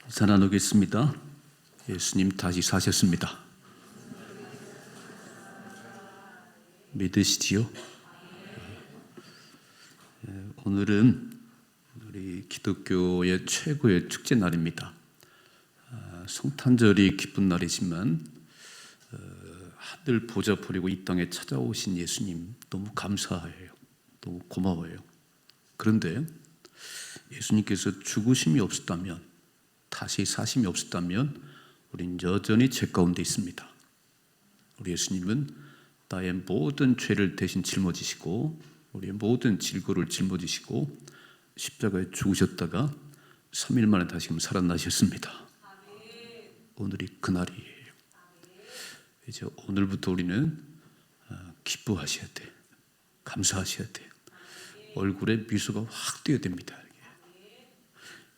인사 나누겠습니다. 예수님 다시 사셨습니다. 믿으시지요? 오늘은 우리 기독교의 최고의 축제 날입니다. 성탄절이 기쁜 날이지만 하늘 보좌 버리고 이 땅에 찾아오신 예수님 너무 감사해요. 너무 고마워요. 그런데 예수님께서 죽으심이 없었다면, 다시 사심이 없었다면 우린 여전히 죄 가운데 있습니다. 우리 예수님은 나의 모든 죄를 대신 짊어지시고 우리의 모든 질고를 짊어지시고 십자가에 죽으셨다가 3일 만에 다시금 살아나셨습니다. 오늘이 그날이에요. 이제 오늘부터 우리는 기뻐하셔야 돼. 감사하셔야 돼. 얼굴에 미소가 확 띄어야 됩니다.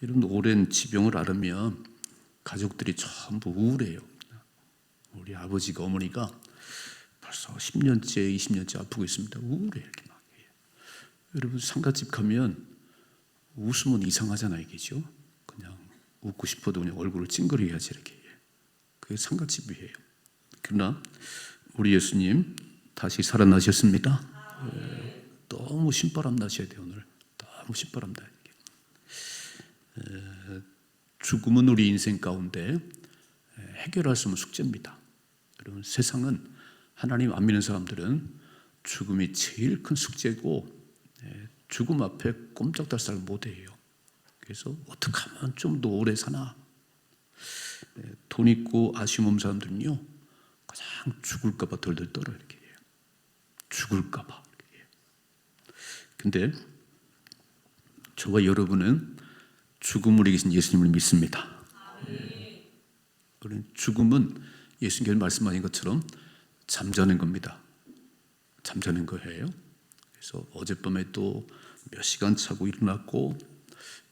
이런 오랜 지병을 앓으면 가족들이 전부 우울해요. 우리 아버지가 어머니가 벌써 10년째 20년째 아프고 있습니다. 우울해요. 이렇게 막. 여러분 상가집 가면 웃으면 이상하잖아요. 그죠? 그냥 웃고 싶어도 그냥 얼굴을 찡그려야지 이렇게. 그게 상가집이에요. 그러나 우리 예수님 다시 살아나셨습니다. 너무 신바람 나셔야 돼요. 오늘 너무 신바람 나요. 죽음은 우리 인생 가운데 해결할 수 없는 숙제입니다. 여러분 세상은 하나님 안 믿는 사람들은 죽음이 제일 큰 숙제고 죽음 앞에 꼼짝달싹 못해요. 그래서 어떻게 하면 좀 더 오래 사나. 돈 있고 아쉬움 없는 사람들은요 가장 죽을까 봐 덜덜 떨어요. 이렇게 죽을까 봐. 근데 저와 여러분은 죽음을 이기신 예수님을 믿습니다. 죽음은 예수님께서 말씀하신 것처럼 잠자는 겁니다. 잠자는 거예요. 그래서 어젯밤에 또 몇 시간 자고 일어났고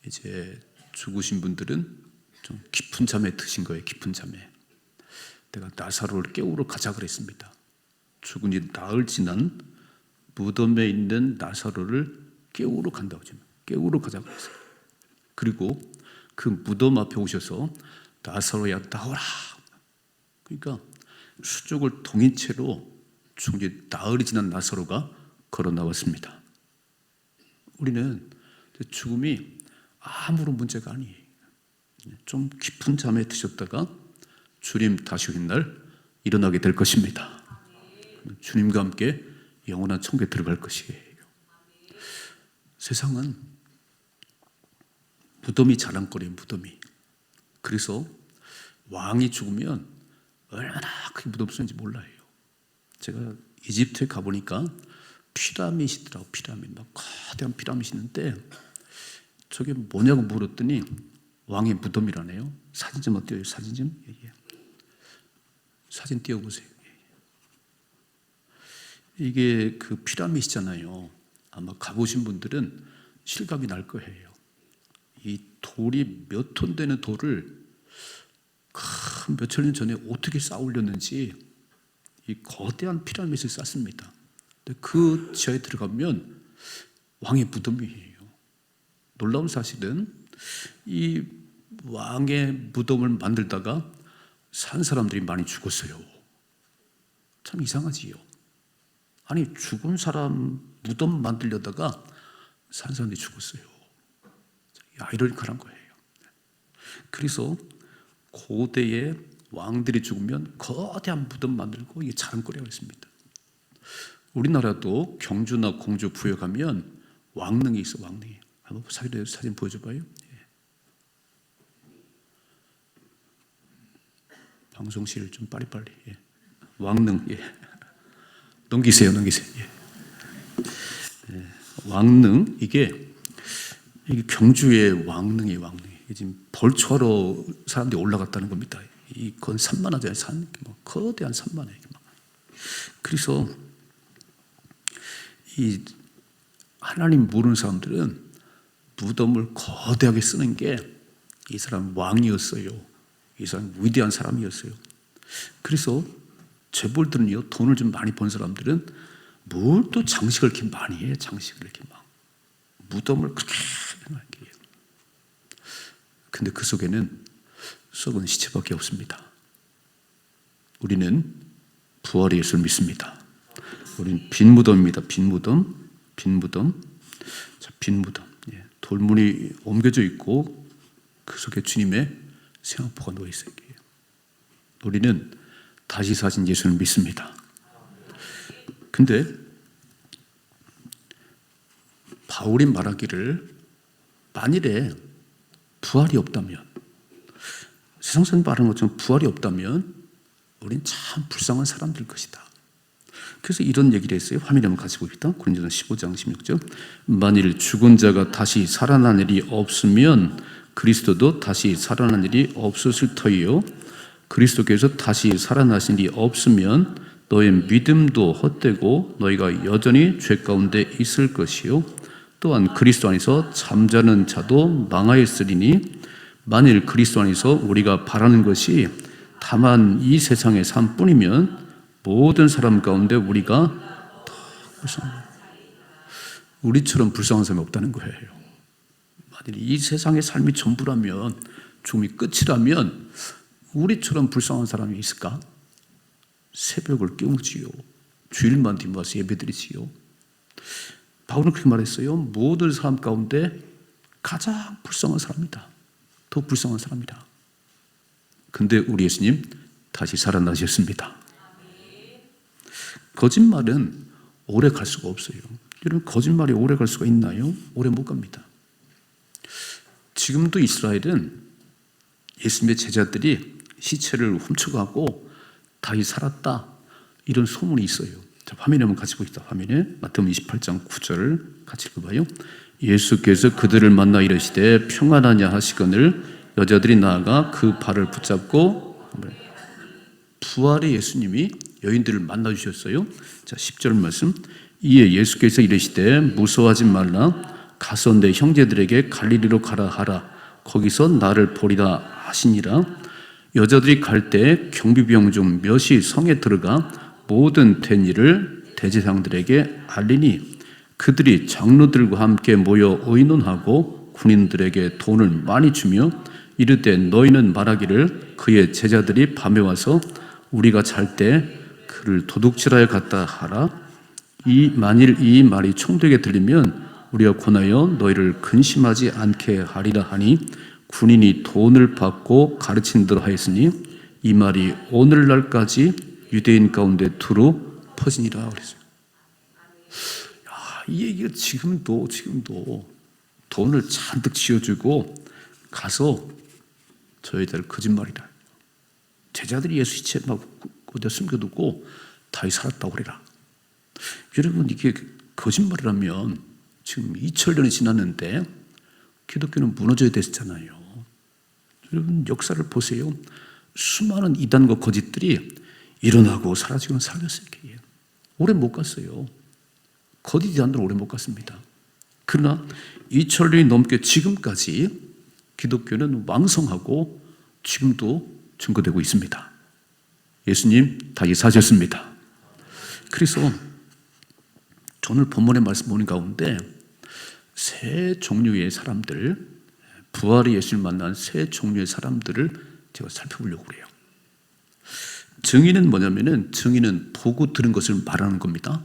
이제 죽으신 분들은 좀 깊은 잠에 드신 거예요. 깊은 잠에. 내가 나사로를 깨우러 가자 그랬습니다. 죽은 지 나흘 지난 무덤에 있는 나사로를 깨우러 간다고 하죠. 깨우러 가자 그랬어요. 그리고 그 무덤 앞에 오셔서 나사로야 나오라. 그러니까 수족을 동인 채로 죽은 지 나흘이 지난 나사로가 걸어 나왔습니다. 우리는 죽음이 아무런 문제가 아니에요. 좀 깊은 잠에 드셨다가 주님 다시 오신 날 일어나게 될 것입니다. 주님과 함께 영원한 천국에 들어갈 것이에요. 세상은 무덤이 자랑거리예요. 무덤이. 그래서 왕이 죽으면 얼마나 크게 무덤 쓰는지 몰라요. 제가 이집트에 가보니까 피라밋이더라고. 피라밋. 막 거대한 피라밋이 있는데 저게 뭐냐고 물었더니 왕의 무덤이라네요. 사진 좀 띄워요. 사진 좀. 사진 띄워보세요. 이게 그 피라밋이잖아요. 아마 가보신 분들은 실감이 날 거예요. 이 돌이 몇 톤 되는 돌을 몇천 년 전에 어떻게 쌓아 올렸는지 이 거대한 피라밋을 쌓습니다. 그 지하에 들어가면 왕의 무덤이에요. 놀라운 사실은 이 왕의 무덤을 만들다가 산 사람들이 많이 죽었어요. 참 이상하지요. 아니 죽은 사람 무덤 만들려다가 산 사람들이 죽었어요. 아이러니컬한 거예요. 그래서 고대의 왕들이 죽으면 거대한 무덤 만들고 이게 자랑거리라고 했습니다. 우리나라도 경주나 공주 부여 가면 왕릉이 있어. 왕릉이. 한번 사진 보여줘봐요. 방송실 좀 빨리빨리. 왕릉. 넘기세요. 왕릉 이게 경주의 왕릉이 지금 벌초하러 사람들이 올라갔다는 겁니다. 이건 산만하잖아요. 산 거대한 산만해. 그래서 이 하나님 모르는 사람들은 무덤을 거대하게 쓰는 게 이 사람 왕이었어요. 이 사람 위대한 사람이었어요. 그래서 재벌들은요 돈을 좀 많이 번 사람들은 뭘 또 장식을 이렇게 많이 해. 장식을 이렇게 막 무덤을 그렇게 해요. 근데 그 속에는 썩은 시체밖에 없습니다. 우리는 부활의 예수를 믿습니다. 우리는 빈 무덤입니다. 빈 무덤. 자, 빈 무덤. 돌문이 옮겨져 있고 그 속에 주님의 생화포가 놓여 있어요. 우리는 다시 사신 예수를 믿습니다. 근데 바울이 말하기를 만일에 부활이 없다면, 세상 사람 말하는 것처럼 부활이 없다면 우린 참 불쌍한 사람들 것이다. 그래서 이런 얘기를 했어요. 화면에 한번 같이 봅시다. 고린도전서 15장 16절. 만일 죽은 자가 다시 살아난 일이 없으면 그리스도도 다시 살아난 일이 없었을 터이요. 그리스도께서 다시 살아나신 일이 없으면 너의 믿음도 헛되고 너희가 여전히 죄 가운데 있을 것이요. 또한 그리스도 안에서 잠자는 자도 망하였으리니 만일 그리스도 안에서 우리가 바라는 것이 다만 이 세상의 삶뿐이면 모든 사람 가운데 우리가 더 불쌍합니다. 우리처럼 불쌍한 사람이 없다는 거예요. 만일 이 세상의 삶이 전부라면, 죽음이 끝이라면 우리처럼 불쌍한 사람이 있을까? 새벽을 깨우지요. 주일만 뒷모아서 예배드리지요. 바울은 그렇게 말했어요. 모든 사람 가운데 가장 불쌍한 사람이다. 더 불쌍한 사람이다. 근데 우리 예수님 다시 살아나셨습니다. 거짓말은 오래 갈 수가 없어요. 여러분, 거짓말이 오래 갈 수가 있나요? 오래 못 갑니다. 지금도 이스라엘은 예수님의 제자들이 시체를 훔쳐가고 다시 살았다, 이런 소문이 있어요. 자, 화면에 한번 같이 보시다. 화면에 마태복음 28장 9절을 같이 읽어봐요. 예수께서 그들을 만나 이르시되 평안하냐 하시거늘 여자들이 나아가 그 발을 붙잡고, 부활의 예수님이 여인들을 만나 주셨어요. 자, 10절 말씀. 이에 예수께서 이르시되 무서워하지 말라. 가서 내 형제들에게 갈릴리로 가라 하라. 거기서 나를 보리라 하시니라. 여자들이 갈 때 경비병 중 몇이 성에 들어가 모든 된 일을 대제사장들에게 알리니 그들이 장로들과 함께 모여 의논하고 군인들에게 돈을 많이 주며 이르되 너희는 말하기를 그의 제자들이 밤에 와서 우리가 잘 때 그를 도둑질하여 갔다 하라. 만일 이 말이 총독에게 들리면 우리가 권하여 너희를 근심하지 않게 하리라 하니 군인이 돈을 받고 가르친 대로 하였으니 이 말이 오늘날까지 유대인 가운데 두루 퍼지니라 그랬어요. 이 얘기가 지금도 돈을 잔뜩 쥐어주고 가서 저희들 거짓말이다. 제자들이 예수 시체 막 어디다 숨겨두고 다시 살았다고 그래라. 여러분, 이게 거짓말이라면 지금 2000년이 지났는데 기독교는 무너져야 됐잖아요. 여러분, 역사를 보세요. 수많은 이단과 거짓들이 일어나고 사라지고 살렸어요. 오래 못 갔어요. 거짓 이단들 오래 못 갔습니다. 그러나 2000년이 넘게 지금까지 기독교는 왕성하고 지금도 증거되고 있습니다. 예수님 다시 사셨습니다. 그래서 오늘 본문의 말씀 보는 가운데 세 종류의 사람들, 부활의 예수를 만난 세 종류의 사람들을 제가 살펴보려고 그래요. 증인은 뭐냐면은, 증인은 보고 들은 것을 말하는 겁니다.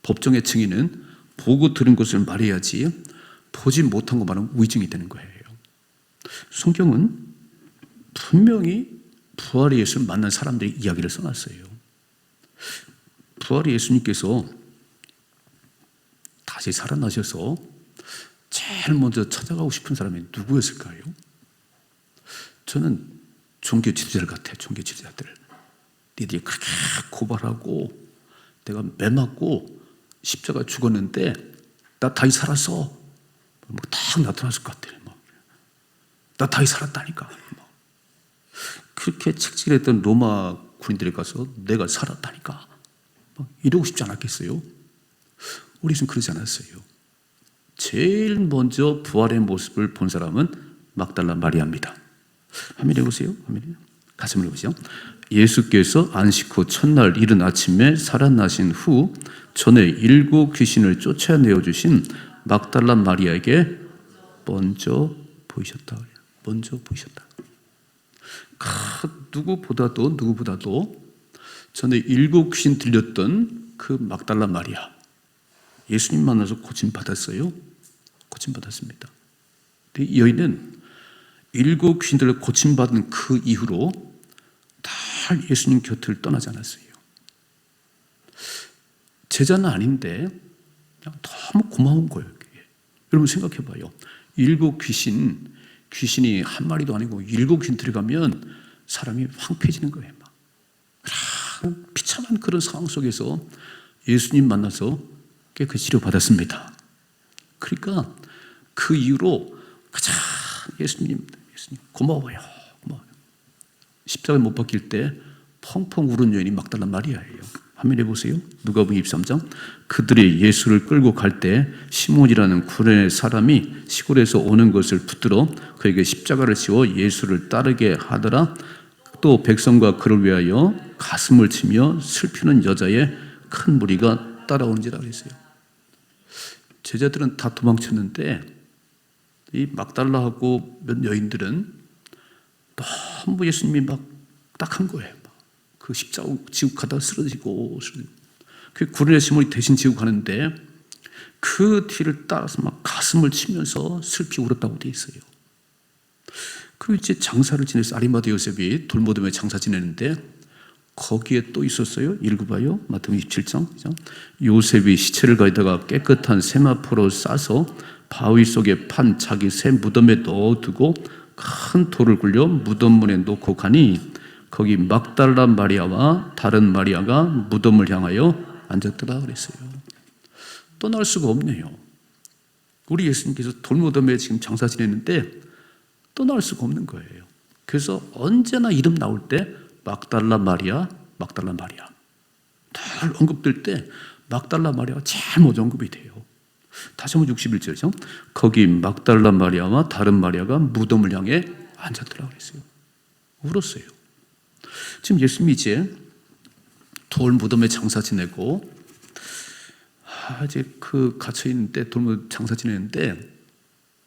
법정의 증인은 보고 들은 것을 말해야지 보지 못한 거 말하면 우의증이 되는 거예요. 성경은 분명히 부활의 예수를 만난 사람들의 이야기를 써놨어요. 부활의 예수님께서 다시 살아나셔서 제일 먼저 찾아가고 싶은 사람이 누구였을까요? 저는 종교 지도자들 같아요. 종교 지도자들. 니들이 그렇게 고발하고 내가 매 맞고 십자가 죽었는데 나 다시 살았어. 딱 나타났을 것 같아요. 나 다시 살았다니까. 그렇게 책질했던 로마 군인들에 가서 내가 살았다니까. 이러고 싶지 않았겠어요? 우리 예수는 그러지 않았어요. 제일 먼저 부활의 모습을 본 사람은 막달라 마리아입니다. 화면에 보세요. 화면에. 가슴을 보시죠. 예수께서 안식 후 첫날 이른 아침에 살아나신 후 전에 7 귀신을 쫓아내어 주신 막달라 마리아에게 먼저 보이셨다. 먼저 보이셨다. 누구보다도 전에 7 귀신 들렸던 그 막달라 마리아, 예수님 만나서 고침받았어요. 고침받았습니다. 근데 이 여인은 7 귀신들을 고침받은 그 이후로 다 예수님 곁을 떠나지 않았어요. 제자는 아닌데 그냥 너무 고마운 거예요. 그게. 여러분 생각해 봐요. 7 귀신이 한 마리도 아니고 7 귀신 들어가면 사람이 황폐해지는 거예요. 막 비참한 그런 상황 속에서 예수님 만나서 그 치료받았습니다. 그러니까 그 이후로 가장 예수님 고마워요. 십자가에 못 박힐 때 펑펑 울은 여인이 막달라 마리아예요. 화면에 보세요. 누가복음 23장. 그들이 예수를 끌고 갈 때 시몬이라는 구레네 사람이 시골에서 오는 것을 붙들어 그에게 십자가를 지워 예수를 따르게 하더라. 또 백성과 그를 위하여 가슴을 치며 슬피는 여자의 큰 무리가 따라오는지라 그랬어요. 제자들은 다 도망쳤는데 이 막달라하고 몇 여인들은 너무 예수님이 막 딱한 거예요. 그 십자가 지고 가다 쓰러지고 그 구레네 시몬이 대신 지고 가는데 그 뒤를 따라서 막 가슴을 치면서 슬피 울었다고 되어 있어요. 그리고 이제 장사를 지내서 아리마대 요셉이 돌무덤에 장사 지내는데 거기에 또 있었어요. 읽어봐요. 마태복음 27장. 요셉이 시체를 가져다가 깨끗한 세마포로 싸서 바위 속에 판 자기 새 무덤에 넣어두고 큰 돌을 굴려 무덤 문에 놓고 가니 거기 막달라 마리아와 다른 마리아가 무덤을 향하여 앉았더라 그랬어요. 떠날 수가 없네요. 우리 예수님께서 돌무덤에 지금 장사 지내는데 떠날 수가 없는 거예요. 그래서 언제나 이름 나올 때 막달라 마리아 늘 언급될 때 막달라 마리아가 제일 먼저 언급이 돼요. 다시 한번 61절이죠. 거기 막달라 마리아와 다른 마리아가 무덤을 향해 앉았더라 그랬어요. 울었어요. 지금 예수님이 이제 돌 무덤에 장사 지내고 이제 그 갇혀 있는데 돌무덤 장사 지내는데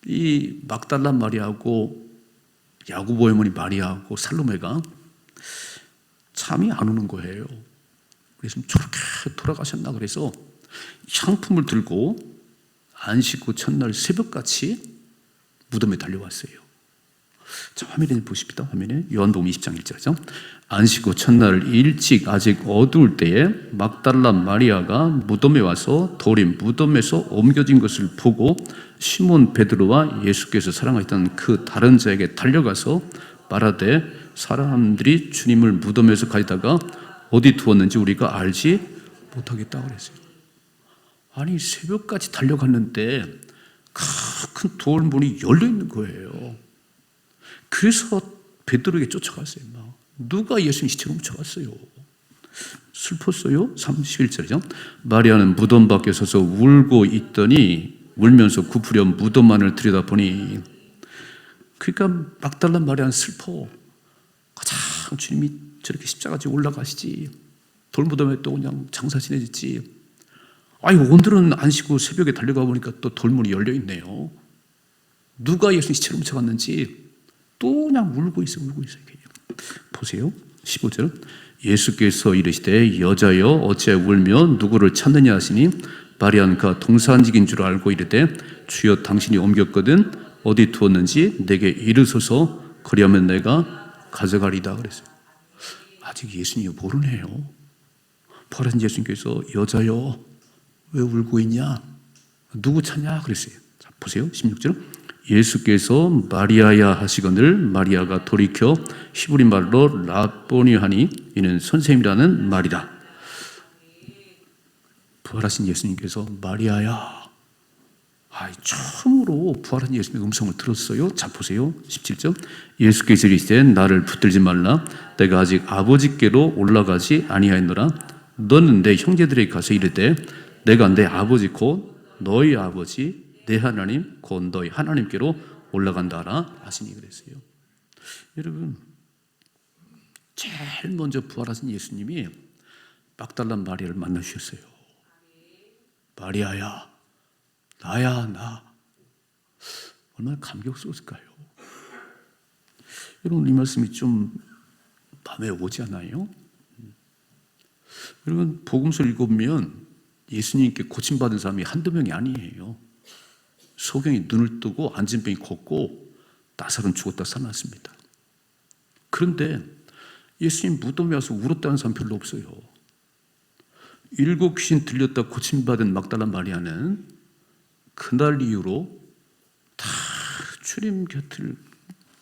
이 막달라 마리아하고 야고보의 어머니 마리아하고 살로메가 잠이 안 오는 거예요. 그래서 저렇게 돌아가셨나 그래서 향품을 들고 안식 후 첫날 새벽같이 무덤에 달려왔어요. 자, 화면에 보십시다. 화면에 요한복음 20장 1절이죠. 안식 후 첫날 일찍 아직 어두울 때에 막달라 마리아가 무덤에 와서 돌이 무덤에서 옮겨진 것을 보고 시몬 베드로와 예수께서 사랑하셨던 그 다른 자에게 달려가서 말하되 사람들이 주님을 무덤에서 가져다가 어디 두었는지 우리가 알지 못하겠다 그랬어요. 아니 새벽까지 달려갔는데 큰 돌문이 열려 있는 거예요. 그래서 베드로에게 쫓아갔어요. 누가 예수님 시체로 훔쳐갔어요. 슬펐어요. 31절이죠. 마리아는 무덤 밖에 서서 울고 있더니 울면서 굽으려 무덤 안을 들여다보니 그러니까 막달라 마리아는 슬퍼. 가장 주님이 저렇게 십자가 지고 올라가시지 돌무덤에 또 그냥 장사 지내지. 아니 오늘은 안 쉬고 새벽에 달려가 보니까 또 돌문이 열려 있네요. 누가 예수님 시체로 훔쳐갔는지 또 그냥 울고 있어요. 보세요. 15절. 예수께서 이르시되 여자여 어찌하여 울며 누구를 찾느냐 하시니 마리아는 그가 동산직인 줄 알고 이르되 주여 당신이 옮겼거든 어디 두었는지 내게 이르소서 그리하면 내가 가져가리다 그랬어요. 아직 예수님이 모르네요. 부활하신 예수님께서 여자여 왜 울고 있냐? 누구 찾냐? 그랬어요. 자, 보세요. 16절. 예수께서 마리아야 하시거늘 마리아가 돌이켜 히브리 말로 라보니 하니 이는 선생님이라는 말이다. 부활하신 예수님께서 마리아야. 처음으로 부활한 예수님의 음성을 들었어요. 자 보세요. 17절. 예수께서 이르시되 나를 붙들지 말라. 내가 아직 아버지께로 올라가지 아니하였노라. 너는 내 형제들에게 가서 이르되 내가 내 아버지 곧 너희 아버지 내 하나님 곧 너희 하나님께로 올라간다 하라 하시니 그랬어요. 여러분 제일 먼저 부활하신 예수님이 막달라 마리아를 만나주셨어요. 마리아야 나야 나. 얼마나 감격스러웠을까요? 여러분 이 말씀이 좀 밤에 오지 않아요? 여러분, 복음서를 읽어보면 예수님께 고침받은 사람이 한두 명이 아니에요. 소경이 눈을 뜨고 안진병이 걷고 나사로는 죽었다 살아났습니다. 그런데 예수님 무덤에 와서 울었다는 사람 별로 없어요. 7 귀신 들렸다 고침받은 막달라 마리아는 그날 이후로 다 주님 곁을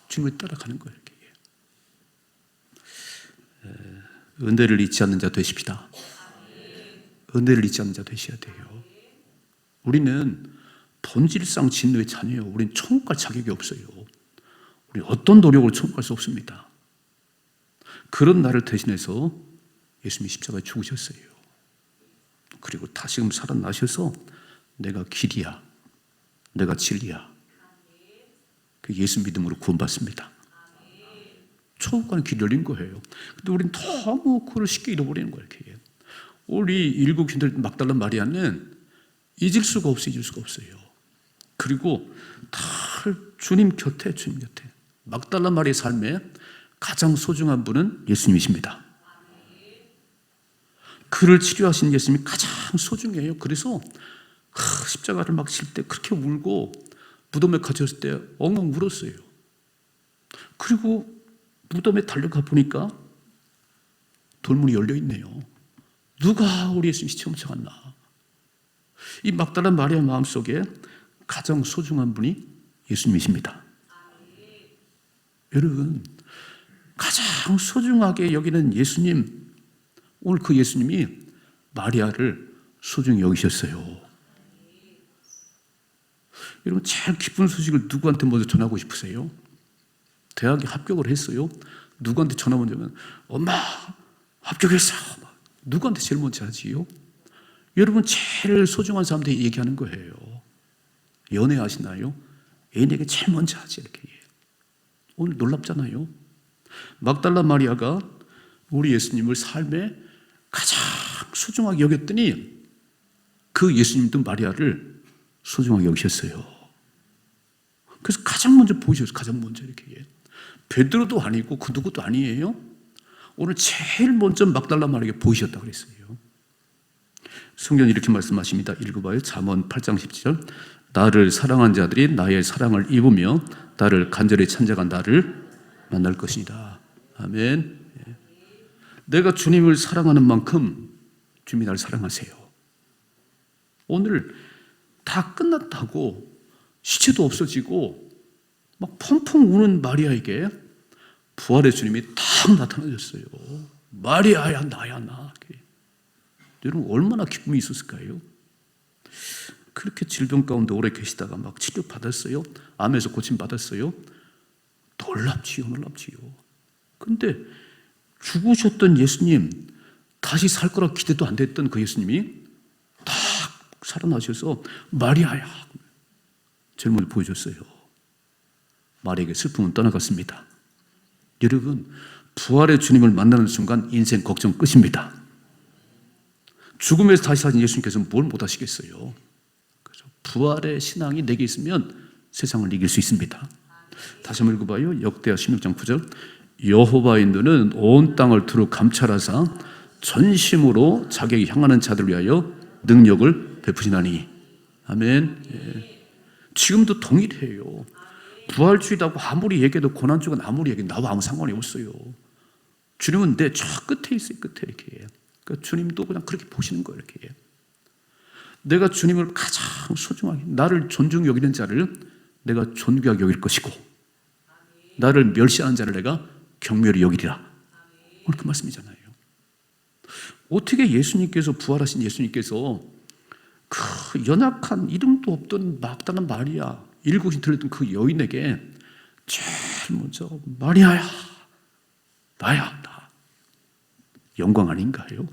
주님을 따라가는 거예요. 은혜를 잊지 않는 자 되십시다. 은혜를 잊지 않는 자 되셔야 돼요. 우리는 본질상 진노의 자녀예요. 우리는 천국 갈 자격이 없어요. 우리 어떤 노력으로 천국 갈 수 없습니다. 그런 나를 대신해서 예수님이 십자가에 죽으셨어요. 그리고 다시금 살아나셔서 내가 길이야, 내가 진리야. 그 예수 믿음으로 구원받습니다. 천국 가는 길이 열린 거예요. 근데 우리는 너무 그걸 쉽게 잃어버리는 거예요. 우리 7 귀신들 막달라 마리아는 잊을 수가 없어요. 그리고 다 주님 곁에 막달라 마리아의 삶에 가장 소중한 분은 예수님이십니다. 그를 치료하신 예수님이 가장 소중해요. 그래서 십자가를 막 칠 때 그렇게 울고 무덤에 갇혔을 때 엉엉 울었어요. 그리고 무덤에 달려가 보니까 돌문이 열려 있네요. 누가 우리 예수님 시체 훔쳐갔나? 이 막달라 마리아 마음속에 가장 소중한 분이 예수님이십니다. 여러분, 가장 소중하게 여기는 예수님, 오늘 그 예수님이 마리아를 소중히 여기셨어요. 여러분, 제일 기쁜 소식을 누구한테 먼저 전하고 싶으세요? 대학에 합격을 했어요. 누구한테 전화 먼저 하면 엄마 합격했어. 누구한테 제일 먼저 하지요? 여러분, 제일 소중한 사람한테 얘기하는 거예요. 연애하시나요? 애인에게 제일 먼저 하지. 이렇게. 오늘 놀랍잖아요. 막달라 마리아가 우리 예수님을 삶에 가장 소중하게 여겼더니 그 예수님도 마리아를 소중하게 여기셨어요. 그래서 가장 먼저 보이셨어요. 가장 먼저 이렇게. 베드로도 아니고 그 누구도 아니에요. 오늘 제일 먼저 막달라 마리아에게 보이셨다고 그랬어요. 성경이 이렇게 말씀하십니다. 읽어봐요. 잠언 8장 17절. 나를 사랑한 자들이 나의 사랑을 입으며 나를 간절히 찾아간 나를 만날 것이다. 아멘. 내가 주님을 사랑하는 만큼 주님이 나를 사랑하세요. 오늘 다 끝났다고 시체도 없어지고 막 펑펑 우는 마리아에게 부활의 주님이 딱 나타나셨어요. 마리아야, 나야, 나. 여러분, 얼마나 기쁨이 있었을까요? 그렇게 질병 가운데 오래 계시다가 막 치료받았어요. 암에서 고침받았어요. 놀랍지요. 근데 죽으셨던 예수님, 다시 살 거라 기대도 안 됐던 그 예수님이 딱 살아나셔서 마리아야, 제일 먼저 보여줬어요. 마리아에게 슬픔은 떠나갔습니다. 여러분, 부활의 주님을 만나는 순간 인생 걱정 끝입니다. 죽음에서 다시 사신 예수님께서는 뭘 못하시겠어요? 그래서 부활의 신앙이 내게 있으면 세상을 이길 수 있습니다. 다시 한번 읽어봐요. 역대하 16장 9절. 여호와의 눈은 온 땅을 두루 감찰하사 전심으로 자기에게 향하는 자들을 위하여 능력을 베푸시나니. 아멘. 예. 지금도 동일해요. 부활주의라고 아무리 얘기해도 고난주간 아무리 얘기해도 나와 아무 상관이 없어요. 주님은 내 저 끝에 있어요. 끝에 이렇게. 그러니까 주님도 그냥 그렇게 보시는 거예요. 이렇게. 내가 주님을 가장 소중하게, 나를 존중히 여기는 자를 내가 존귀하게 여길 것이고 나를 멸시하는 자를 내가 경멸히 여기리라. 오늘 그 말씀이잖아요. 어떻게 예수님께서, 부활하신 예수님께서 그 연약한 이름도 없던 막달라 마리아, 7 귀신 들렸던 그 여인에게 제일 먼저 마리아야, 나야, 나. 영광 아닌가요?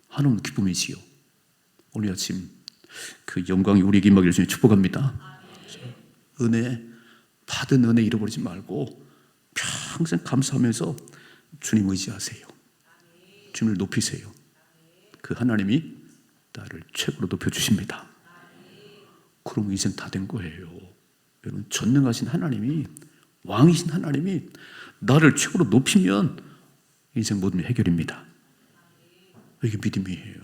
하나님 기쁨이지요. 오늘 아침 그 영광이 우리에게 임하기를 주님 축복합니다. 은혜, 받은 은혜 잃어버리지 말고 평생 감사하면서 주님 의지하세요. 주님을 높이세요. 그 하나님이 나를 최고로 높여주십니다. 그럼 인생 다 된 거예요. 여러분, 전능하신 하나님이, 왕이신 하나님이 나를 최고로 높이면 인생 모든 해결입니다. 이게 믿음이에요.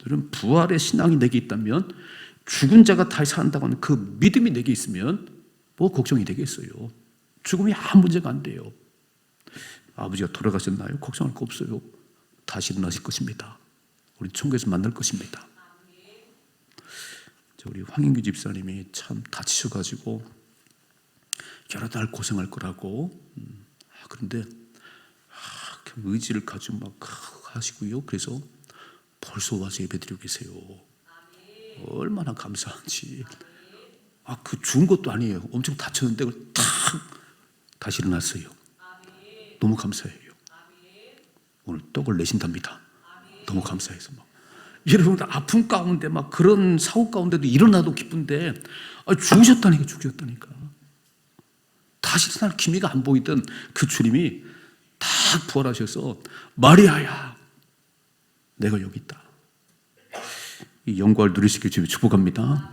여러분, 부활의 신앙이 내게 있다면, 죽은 자가 다시 산다고 하는 그 믿음이 내게 있으면 뭐 걱정이 되겠어요. 죽음이 아무 문제가 안 돼요. 아버지가 돌아가셨나요? 걱정할 거 없어요. 다시 일어나실 것입니다. 우리 천국에서 만날 것입니다. 우리 황인규 집사님이 참 다치셔가지고 여러 달 고생할 거라고, 그런데 의지를 가지고 막 하시고요. 그래서 벌써 와서 예배드리고 계세요. 얼마나 감사한지. 그 죽은 것도 아니에요. 엄청 다쳤는데 그걸 탁 다시 일어났어요. 너무 감사해요. 오늘 떡을 내신답니다. 너무 감사해서 막. 여러분, 아픔 가운데 막 그런 사고 가운데도 일어나도 기쁜데, 죽으셨다니까. 다시 날 기미가 안 보이던 그 주님이 딱 부활하셔서, 마리아야, 내가 여기 있다. 이 영광을 누리시길 주님 축복합니다.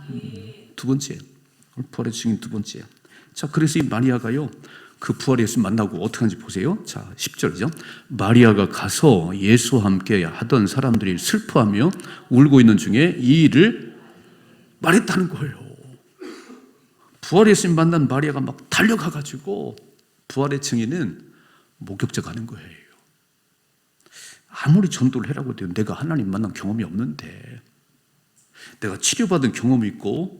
두 번째, 부활의 증인 두 번째. 자, 그래서 이 마리아가요, 그 부활의 예수 만나고 어떻게 하는지 보세요. 자, 10절이죠. 마리아가 가서 예수와 함께 하던 사람들이 슬퍼하며 울고 있는 중에 이 일을 말했다는 거예요. 부활의 예수님 만난 마리아가 막 달려가가지고 부활의 증인은 목격자 가는 거예요. 아무리 전도를 해라고 해도 내가 하나님 만난 경험이 없는데, 내가 치료받은 경험이 있고,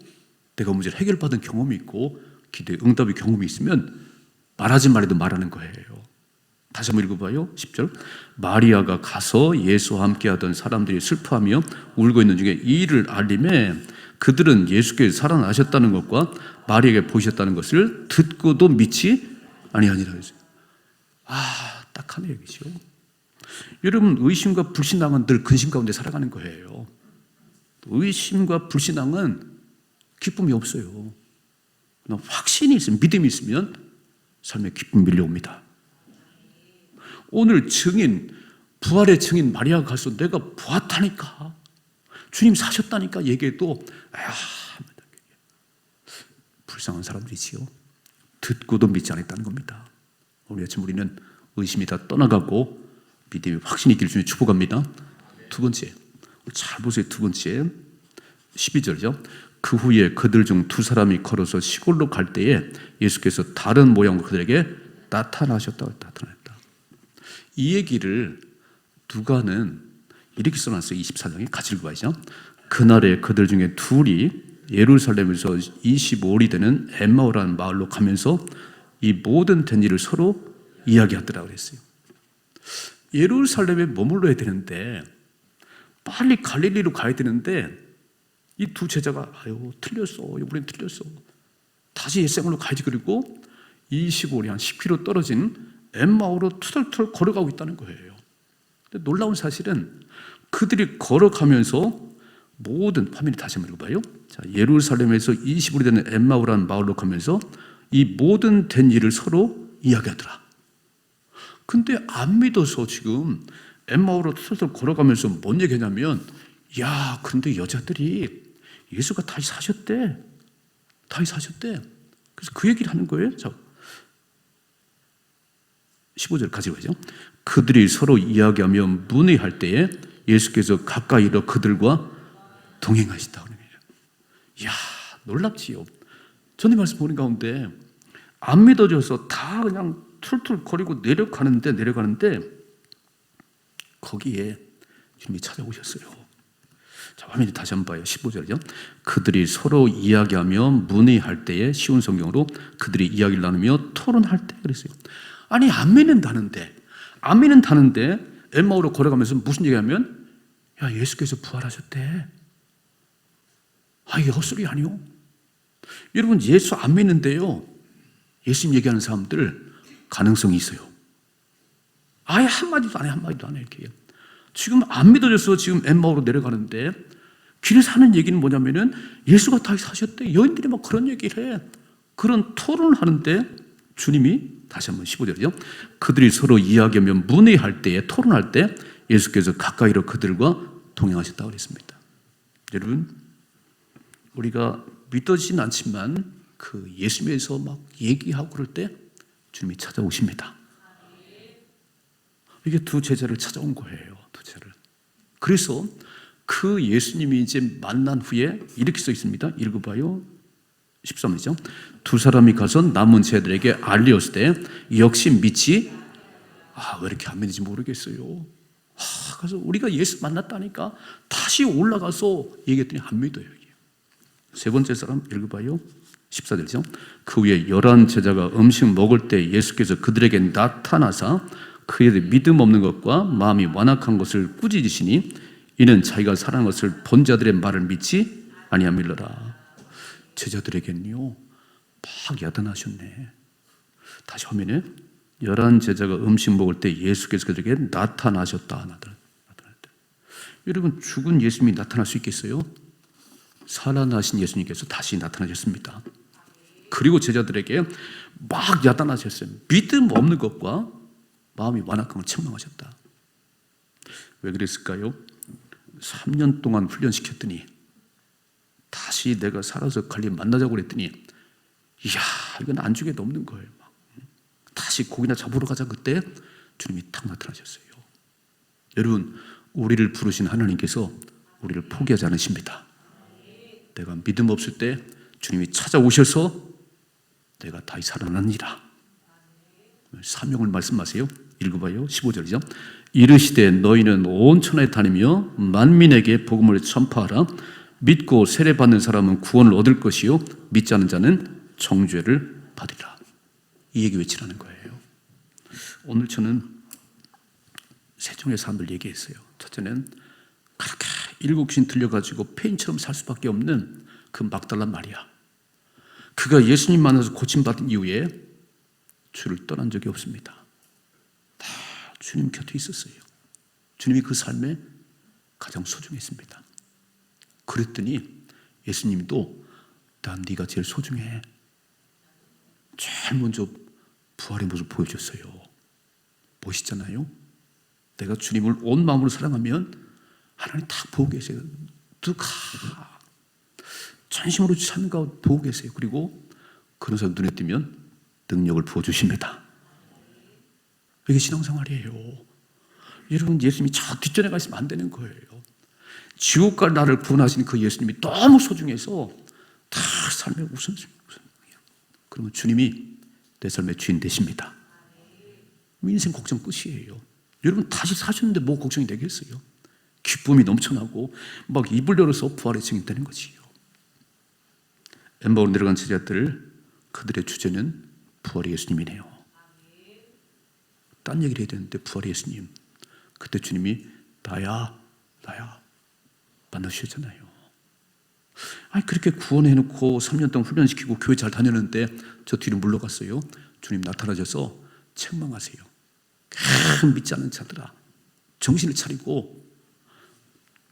내가 문제를 해결받은 경험이 있고, 기도의 응답의 경험이 있으면 말하지 말아도 말하는 거예요. 다시 한번 읽어봐요. 10절. 마리아가 가서 예수와 함께 하던 사람들이 슬퍼하며 울고 있는 중에 이 일을 알림에 그들은 예수께서 살아나셨다는 것과 마리아에게 보이셨다는 것을 듣고도 믿지 아니하니라 했어요. 딱하네 여기죠. 여러분, 의심과 불신앙은 늘 근심 가운데 살아가는 거예요. 의심과 불신앙은 기쁨이 없어요. 확신이 있으면, 믿음이 있으면 삶에 기쁨이 밀려옵니다. 오늘 증인, 부활의 증인 마리아가 가서 내가 보았다니까, 주님 사셨다니까 얘기해도 불쌍한 사람들이지요. 듣고도 믿지 않았다는 겁니다. 오늘 아침 우리는 의심이 다 떠나가고 믿음이 확신이 있기를 주님 축복합니다. 두 번째, 잘 보세요. 두 번째 12절이죠. 그 후에 그들 중 두 사람이 걸어서 시골로 갈 때에 예수께서 다른 모양으로 그들에게 나타나셨다. 이 얘기를 누가는 이렇게 써놨어요. 24장에 같이 읽어봐야죠. 그날에 그들 중에 둘이 예루살렘에서 25일이 되는 엠마오라는 마을로 가면서 이 모든 된 일을 서로 이야기하더라고 그랬어요. 예루살렘에 머물러야 되는데, 빨리 갈릴리로 가야 되는데, 이 두 제자가 틀렸어. 우리는 틀렸어. 다시 옛생활로 가야지. 그리고 25리 한 10km 떨어진 엠마오로 투덜투덜 걸어가고 있다는 거예요. 근데 놀라운 사실은 그들이 걸어가면서 모든 파밀리 다시 한번 읽어봐요. 자, 예루살렘에서 20일이 되는 엠마오라는 마을로 가면서 이 모든 된 일을 서로 이야기하더라. 근데 안 믿어서 지금 엠마오로 투덜투덜 걸어가면서 뭔 얘기냐면, 근데 여자들이 예수가 다시 사셨대. 그래서 그 얘기를 하는 거예요. 자, 15절 같이 보죠. 그들이 서로 이야기하며 문의할 때에 예수께서 가까이로 그들과 동행하시다고 하는 거예요. 놀랍지요. 전에 말씀 보는 가운데 안 믿어져서 다 그냥 툴툴 거리고 내려가는데 거기에 주님이 찾아오셨어요. 자, 화면에 다시 한번 봐요. 15절이죠. 그들이 서로 이야기하며 문의할 때에, 쉬운 성경으로 그들이 이야기를 나누며 토론할 때 그랬어요. 아니, 안 믿는다는데 엠마오로 걸어가면서 무슨 얘기하면, 예수께서 부활하셨대. 이게 헛소리 아니요? 여러분, 예수 안 믿는데요, 예수님 얘기하는 사람들 가능성이 있어요. 아예 한마디도 안 해 이렇게. 지금 안 믿어져서 지금 엠마오로 내려가는데 길에서 하는 얘기는 뭐냐면은 예수가 다시 사셨대. 여인들이 막 그런 얘기를 해. 그런 토론을 하는데 주님이 다시 한번 15절이죠. 그들이 서로 이야기하며 문의할 때에, 토론할 때 예수께서 가까이로 그들과 동행하셨다고 그랬습니다. 여러분, 우리가 믿어지진 않지만 그 예수님에서 막 얘기하고 그럴 때 주님이 찾아오십니다. 이게 두 제자를 찾아온 거예요. 두 제자를. 그래서 그 예수님이 이제 만난 후에 이렇게 써 있습니다. 읽어봐요. 13절이죠. 두 사람이 가서 남은 제자들에게 알리었을 때 역시 믿지 왜 이렇게 안 믿는지 모르겠어요. 그래서 우리가 예수 만났다니까 다시 올라가서 얘기했더니 안 믿어요. 세 번째 사람 읽어봐요. 14절이죠. 그 후에 11 제자가 음식 먹을 때 예수께서 그들에게 나타나사 그들의 믿음 없는 것과 마음이 완악한 것을 꾸짖으시니 이는 자기가 사랑한 것을 본 자들의 말을 믿지 아니함일러라. 제자들에게는요 막 야단하셨네. 다시 화면에 11 제자가 음식 먹을 때 예수께서 그들에게 나타나셨다. 여러분, 죽은 예수님이 나타날 수 있겠어요? 살아나신 예수님께서 다시 나타나셨습니다. 그리고 제자들에게 막 야단하셨어요. 믿음 없는 것과 마음이 완악한 걸 책망하셨다. 왜 그랬을까요? 3년 동안 훈련시켰더니 다시 내가 살아서 갈리 만나자고 그랬더니 이야, 이건 안중에도 없는 거예요. 다시 고기나 잡으러 가자. 그때 주님이 탁 나타나셨어요. 여러분, 우리를 부르신 하나님께서 우리를 포기하지 않으십니다. 내가 믿음 없을 때 주님이 찾아오셔서 내가 다시 살아나니라. 사명을 말씀하세요. 읽어봐요. 15절이죠. 이르시되 너희는 온 천하에 다니며 만민에게 복음을 전파하라. 믿고 세례받는 사람은 구원을 얻을 것이요 믿지 않는 자는 정죄를 받으리라. 이 얘기 외치라는 거예요. 오늘 저는 세 종의 사람들 얘기했어요. 첫째는 그렇게 7 귀신 들려가지고 폐인처럼 살 수밖에 없는 그 막달라 마리아. 그가 예수님 만나서 고침받은 이후에 주를 떠난 적이 없습니다. 다 주님 곁에 있었어요. 주님이 그 삶에 가장 소중했습니다. 그랬더니 예수님도 난 네가 제일 소중해. 제일 먼저 부활의 모습을 보여줬어요. 멋있잖아요. 내가 주님을 온 마음으로 사랑하면 하나님 다 보고 계세요. 누가 전심으로 찾는 가 보고 계세요. 그리고 그런 사람 눈에 띄면 능력을 부어주십니다. 이게 신앙생활이에요. 여러분, 예수님이 저 뒷전에 가 있으면 안 되는 거예요. 지옥 갈 나를 구원하신 그 예수님이 너무 소중해서 다 삶의 우선순위예요. 그러면 주님이 내 삶의 주인 되십니다. 인생 걱정 끝이에요. 여러분, 다시 사셨는데 뭐 걱정이 되겠어요? 기쁨이 넘쳐나고 막 입을 열어서 부활의 증인 되는 거지요. 엠마오로 내려간 제자들, 그들의 주제는 부활의 예수님이네요. 딴 얘기를 해야 되는데 부활의 예수님. 그때 주님이 나야 만나주셨잖아요. 그렇게 구원해놓고 3년 동안 훈련시키고 교회 잘 다녔는데 저 뒤로 물러갔어요. 주님 나타나셔서 책망하세요. 믿지 않는 자들아, 정신을 차리고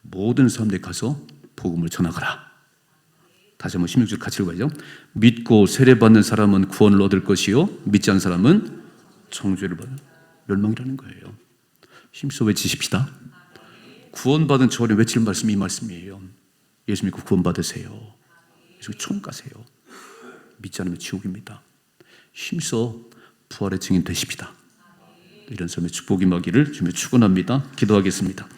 모든 사람들에 가서 복음을 전하거라. 다시 한번 16절 같이 읽어야죠. 믿고 세례받는 사람은 구원을 얻을 것이요 믿지 않는 사람은 정죄를 받는 멸망이라는 거예요. 힘써 외치십시다. 구원받은 저를 외칠 말씀이 이 말씀이에요. 예수 믿고 구원받으세요. 예수 총 가세요. 믿지 않으면 지옥입니다. 힘써 부활의 증인 되십시다. 이런 삶의 축복이 임하기를 주님의 축원합니다. 기도하겠습니다.